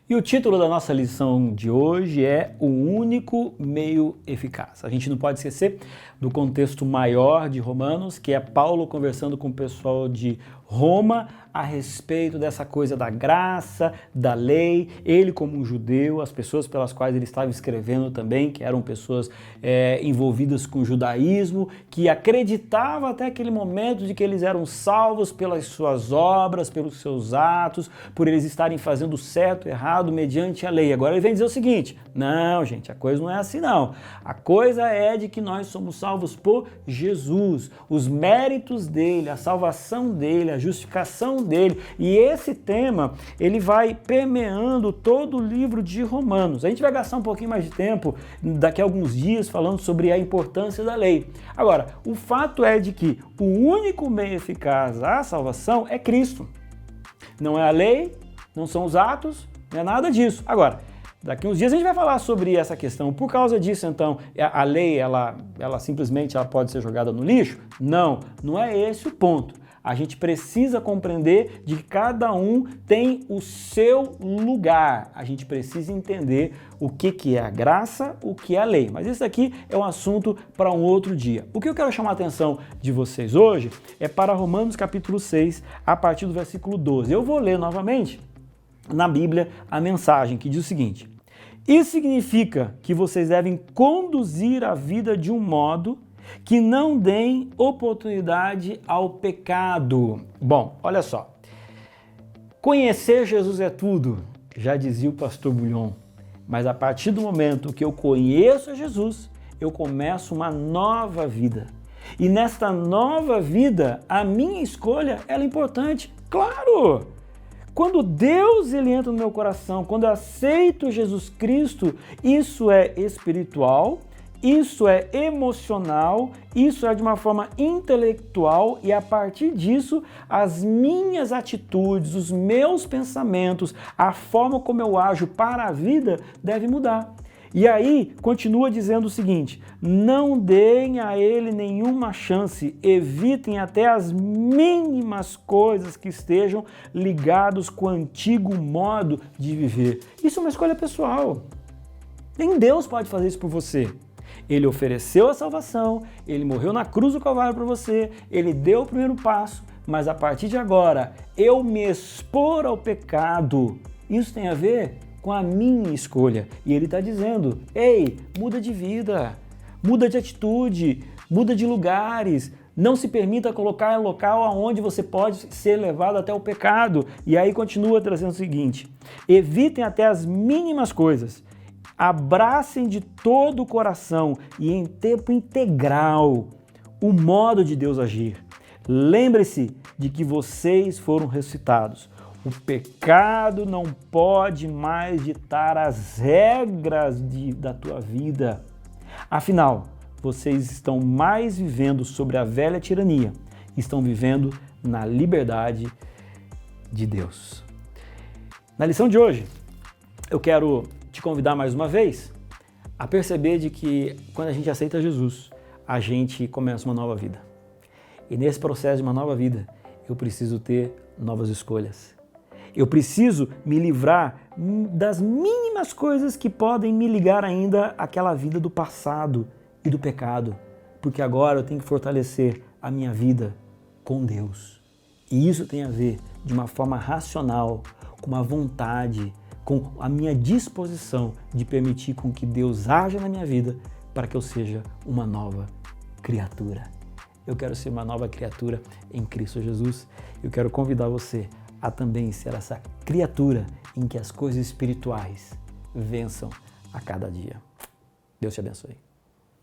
E o título da nossa lição de hoje é O Único Meio Eficaz. A gente não pode esquecer do contexto maior de Romanos, que é Paulo conversando com o pessoal de Roma a respeito dessa coisa da graça, da lei, ele como um judeu, as pessoas pelas quais ele estava escrevendo também, que eram pessoas envolvidas com o judaísmo, que acreditavam até aquele momento de que eles eram salvos pelas suas obras, pelos seus atos, por eles estarem fazendo certo e errado mediante a lei. Agora ele vem dizer o seguinte: não, gente, a coisa não é assim não. A coisa é de que nós somos salvos por Jesus, os méritos dele, a salvação dele, a justificação dele. E esse tema, ele vai permeando todo o livro de Romanos. A gente vai gastar um pouquinho mais de tempo daqui a alguns dias falando sobre a importância da lei. Agora, o fato é de que o único meio eficaz à salvação é Cristo. Não é a lei, não são os atos, não é nada disso. Agora, daqui a uns dias a gente vai falar sobre essa questão. Por causa disso, então, a lei, ela simplesmente pode ser jogada no lixo? Não, não é esse o ponto. A gente precisa compreender de que cada um tem o seu lugar. A gente precisa entender o que é a graça, o que é a lei. Mas isso aqui é um assunto para um outro dia. O que eu quero chamar a atenção de vocês hoje é para Romanos capítulo 6, a partir do versículo 12. Eu vou ler novamente na Bíblia a mensagem que diz o seguinte: isso significa que vocês devem conduzir a vida de um modo que não deem oportunidade ao pecado. Bom, olha só. Conhecer Jesus é tudo, já dizia o pastor Bulhon. Mas a partir do momento que eu conheço Jesus, eu começo uma nova vida. E nesta nova vida, a minha escolha ela é importante. Claro! Quando Deus ele entra no meu coração, quando eu aceito Jesus Cristo, isso é espiritual, isso é emocional, isso é de uma forma intelectual e a partir disso as minhas atitudes, os meus pensamentos, a forma como eu ajo para a vida deve mudar. E aí continua dizendo o seguinte: não deem a ele nenhuma chance, evitem até as mínimas coisas que estejam ligados com o antigo modo de viver. Isso é uma escolha pessoal. Nem Deus pode fazer isso por você. Ele ofereceu a salvação, ele morreu na cruz do Calvário para você, ele deu o primeiro passo, mas a partir de agora, eu me expor ao pecado, isso tem a ver com a minha escolha. E ele está dizendo: ei, muda de vida, muda de atitude, muda de lugares, não se permita colocar em local onde você pode ser levado até o pecado. E aí continua trazendo o seguinte: evitem até as mínimas coisas, abracem de todo o coração e em tempo integral o modo de Deus agir. Lembre-se de que vocês foram ressuscitados. O pecado não pode mais ditar as regras da tua vida. Afinal, vocês estão mais vivendo sobre a velha tirania, estão vivendo na liberdade de Deus. Na lição de hoje, eu quero te convidar mais uma vez a perceber de que quando a gente aceita Jesus, a gente começa uma nova vida. E nesse processo de uma nova vida, eu preciso ter novas escolhas. Eu preciso me livrar das mínimas coisas que podem me ligar ainda àquela vida do passado e do pecado, porque agora eu tenho que fortalecer a minha vida com Deus. E isso tem a ver de uma forma racional, com uma vontade, com a minha disposição de permitir com que Deus haja na minha vida para que eu seja uma nova criatura. Eu quero ser uma nova criatura em Cristo Jesus. Eu quero convidar você a também ser essa criatura em que as coisas espirituais vençam a cada dia. Deus te abençoe.